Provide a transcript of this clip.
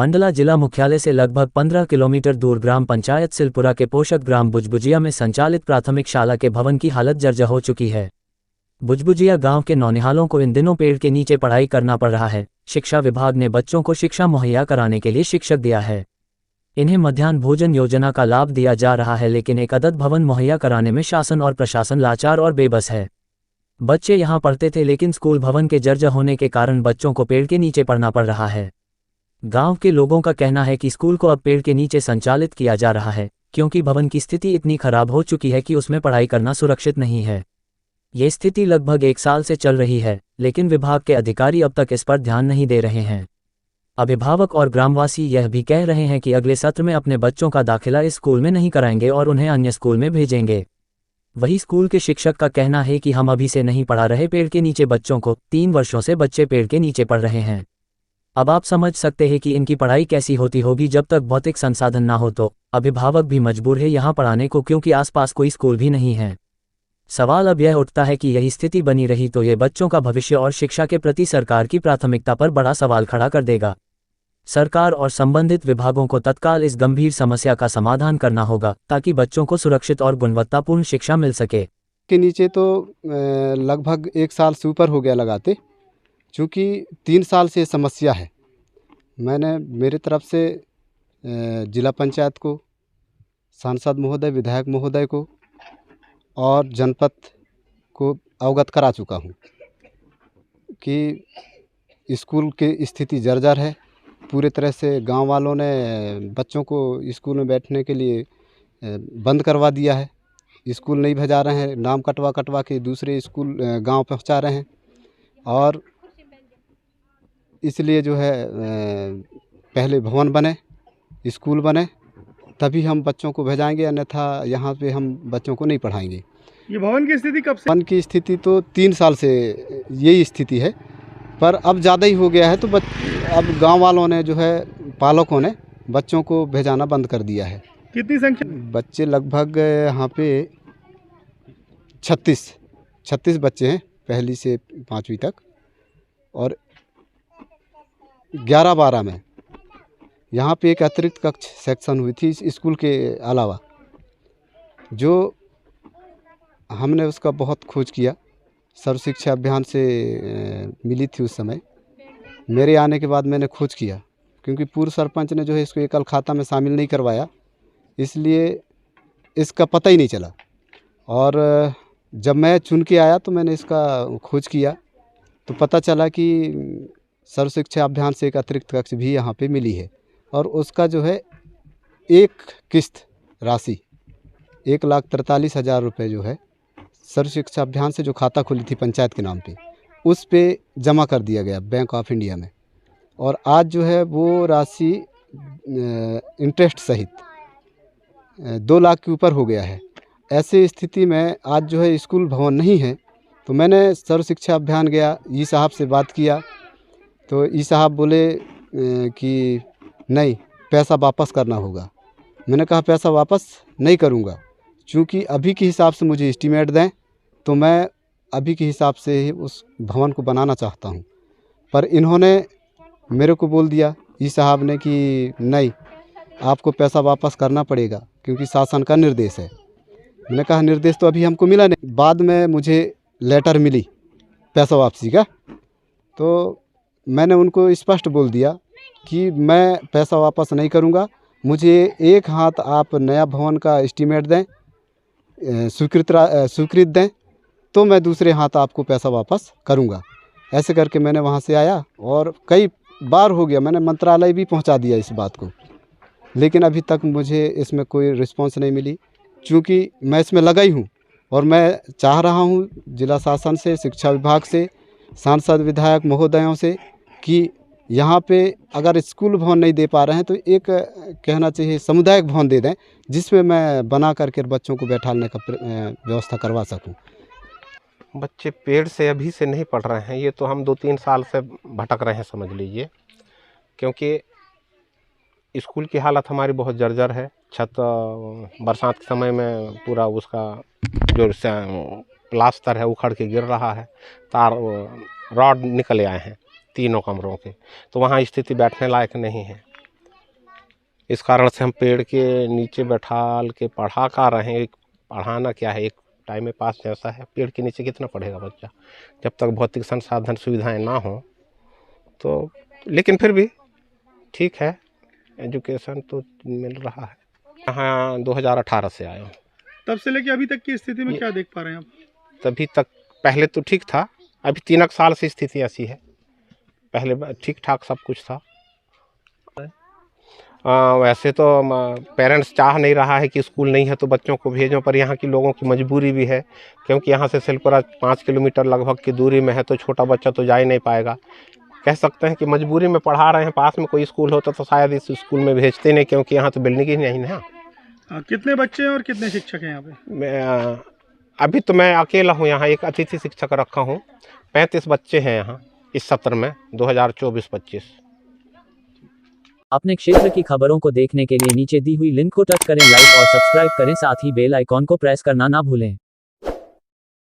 मंडला जिला मुख्यालय से लगभग 15 किलोमीटर दूर ग्राम पंचायत सिलपुरा के पोषक ग्राम बुजबुजिया में संचालित प्राथमिक शाला के भवन की हालत जर्जर हो चुकी है। बुजबुजिया गांव के नौनिहालों को इन दिनों पेड़ के नीचे पढ़ाई करना पड़ रहा है। शिक्षा विभाग ने बच्चों को शिक्षा मुहैया कराने के लिए शिक्षक दिया है। इन्हें मध्याह्न भोजन योजना का लाभ दिया जा रहा है, लेकिन एक अदद भवन मुहैया कराने में शासन और प्रशासन लाचार और बेबस है। बच्चे यहां पढ़ते थे, लेकिन स्कूल भवन के जर्जर होने के कारण बच्चों को पेड़ के नीचे पढ़ना पड़ रहा है। गांव के लोगों का कहना है कि स्कूल को अब पेड़ के नीचे संचालित किया जा रहा है, क्योंकि भवन की स्थिति इतनी खराब हो चुकी है कि उसमें पढ़ाई करना सुरक्षित नहीं है। ये स्थिति लगभग 1 साल से चल रही है, लेकिन विभाग के अधिकारी अब तक इस पर ध्यान नहीं दे रहे हैं। अभिभावक और ग्रामवासी यह भी कह रहे हैं कि अगले सत्र में अपने बच्चों का दाखिला इस स्कूल में नहीं कराएंगे और उन्हें अन्य स्कूल में भेजेंगे। वही स्कूल के शिक्षक का कहना है कि हम अभी से नहीं पढ़ा रहे पेड़ के नीचे बच्चों को, 3 वर्षों से बच्चे पेड़ के नीचे पढ़ रहे हैं। अब आप समझ सकते हैं कि इनकी पढ़ाई कैसी होती होगी जब तक भौतिक संसाधन ना हो। तो अभिभावक भी मजबूर है यहाँ पढ़ाने को, क्योंकि आसपास कोई स्कूल भी नहीं है। सवाल अब यह उठता है कि यही स्थिति बनी रही तो ये बच्चों का भविष्य और शिक्षा के प्रति सरकार की प्राथमिकता पर बड़ा सवाल खड़ा कर देगा। सरकार और संबंधित विभागों को तत्काल इस गंभीर समस्या का समाधान करना होगा, ताकि बच्चों को सुरक्षित और गुणवत्तापूर्ण शिक्षा मिल सके। के नीचे तो लगभग 1 साल से ऊपर हो गया लगाते, चूँकि 3 साल से समस्या है। मैंने मेरी तरफ से जिला पंचायत को, सांसद महोदय, विधायक महोदय को और जनपद को अवगत करा चुका हूँ कि स्कूल की स्थिति जर्जर है। पूरे तरह से गांव वालों ने बच्चों को स्कूल में बैठने के लिए बंद करवा दिया है। स्कूल नहीं भेजा रहे हैं, नाम कटवा के दूसरे स्कूल गांव पहुंचा रहे हैं। और इसलिए जो है पहले भवन बने, स्कूल बने, तभी हम बच्चों को भेजाएंगे, अन्यथा यहाँ पे हम बच्चों को नहीं पढ़ाएंगे। ये भवन की स्थिति कब से? भवन की स्थिति तो 3 साल से यही स्थिति है, पर अब ज़्यादा ही हो गया है। तो अब गांव वालों ने जो है, पालकों ने बच्चों को भेजाना बंद कर दिया है। कितनी संख्या? बच्चे लगभग यहाँ पे 36 बच्चे हैं, पहली से 5वीं तक, और 11-12 में यहाँ पे एक अतिरिक्त कक्ष सेक्शन हुई थी इस स्कूल के अलावा, जो हमने उसका बहुत खोज किया। सर्व शिक्षा अभियान से मिली थी उस समय। मेरे आने के बाद मैंने खोज किया, क्योंकि पूर्व सरपंच ने जो है इसको एकल खाता में शामिल नहीं करवाया, इसलिए इसका पता ही नहीं चला। और जब मैं चुन के आया तो मैंने इसका खोज किया, तो पता चला कि सर्व शिक्षा अभियान से एक अतिरिक्त कक्ष भी यहाँ पे मिली है, और उसका जो है एक किस्त राशि 1,43,000 रुपये जो है सर्व शिक्षा अभियान से जो खाता खुली थी पंचायत के नाम पे, उस पे जमा कर दिया गया बैंक ऑफ इंडिया में। और आज जो है वो राशि इंटरेस्ट सहित 2 लाख के ऊपर हो गया है। ऐसे स्थिति में आज जो है स्कूल भवन नहीं है। तो मैंने सर्व शिक्षा अभियान गया, ई साहब से बात किया, तो ई साहब बोले कि नहीं, पैसा वापस करना होगा। मैंने कहा पैसा वापस नहीं करूंगा, क्योंकि अभी के हिसाब से मुझे एस्टीमेट दें, तो मैं अभी के हिसाब से ही उस भवन को बनाना चाहता हूं। पर इन्होंने मेरे को बोल दिया, ई साहब ने, कि नहीं, आपको पैसा वापस करना पड़ेगा, क्योंकि शासन का निर्देश है। मैंने कहा निर्देश तो अभी हमको मिला नहीं। बाद में मुझे लेटर मिली पैसा वापसी का, तो मैंने उनको स्पष्ट बोल दिया कि मैं पैसा वापस नहीं करूंगा। मुझे एक हाथ आप नया भवन का एस्टीमेट दें, स्वीकृत दें, तो मैं दूसरे हाथ आपको पैसा वापस करूंगा। ऐसे करके मैंने वहां से आया, और कई बार हो गया, मैंने मंत्रालय भी पहुंचा दिया इस बात को, लेकिन अभी तक मुझे इसमें कोई रिस्पांस नहीं मिली। चूँकि मैं इसमें लगा ही हूँ, और मैं चाह रहा हूँ जिला शासन से, शिक्षा विभाग से, सांसद विधायक महोदयों से, कि यहाँ पे अगर स्कूल भवन नहीं दे पा रहे हैं तो एक कहना चाहिए सामुदायिक भवन दे दें, जिसमें मैं बना करके बच्चों को बैठाने का व्यवस्था करवा सकूं। बच्चे पेड़ से अभी से नहीं पढ़ रहे हैं, ये तो हम 2-3 साल से भटक रहे हैं समझ लीजिए, क्योंकि स्कूल की हालत हमारी बहुत जर्जर है। छत बरसात के समय में पूरा उसका जो प्लास्टर है उखड़ के गिर रहा है, तार रॉड निकले आए हैं तीनों कमरों के, तो वहाँ स्थिति बैठने लायक नहीं है। इस कारण से हम पेड़ के नीचे बैठाल के पढ़ा कर रहे हैं। पढ़ाना क्या है, एक टाइम में पास जैसा है। पेड़ के नीचे कितना पढ़ेगा बच्चा, जब तक भौतिक संसाधन सुविधाएं ना हो तो। लेकिन फिर भी ठीक है, एजुकेशन तो मिल रहा है। यहाँ 2018 से आया हूँ। तब से लेके अभी तक की स्थिति में क्या देख पा रहे हैं आप? तभी तक पहले तो ठीक था, अभी 3 साल से स्थिति ऐसी है। पहले ठीक ठाक सब कुछ था। वैसे तो पेरेंट्स चाह नहीं रहा है कि स्कूल नहीं है तो बच्चों को भेजो, पर यहाँ की लोगों की मजबूरी भी है, क्योंकि यहाँ से सिलपुरा 5 किलोमीटर लगभग की दूरी में है, तो छोटा बच्चा तो जा ही नहीं पाएगा। कह सकते हैं कि मजबूरी में पढ़ा रहे हैं। पास में कोई स्कूल होता तो शायद इस स्कूल में भेजते नहीं, क्योंकि यहाँ तो बिल्डिंग ही नहीं है। कितने बच्चे हैं और कितने शिक्षक हैं यहाँ पे? अभी तो मैं अकेला हूँ यहाँ, एक अतिथि शिक्षक रखा हूँ। 35 बच्चे हैं यहाँ इस सत्र में 2024-25। अपने क्षेत्र की खबरों को देखने के लिए नीचे दी हुई लिंक को टच करें, लाइक और सब्सक्राइब करें, साथ ही बेल आइकॉन को प्रेस करना ना भूलें।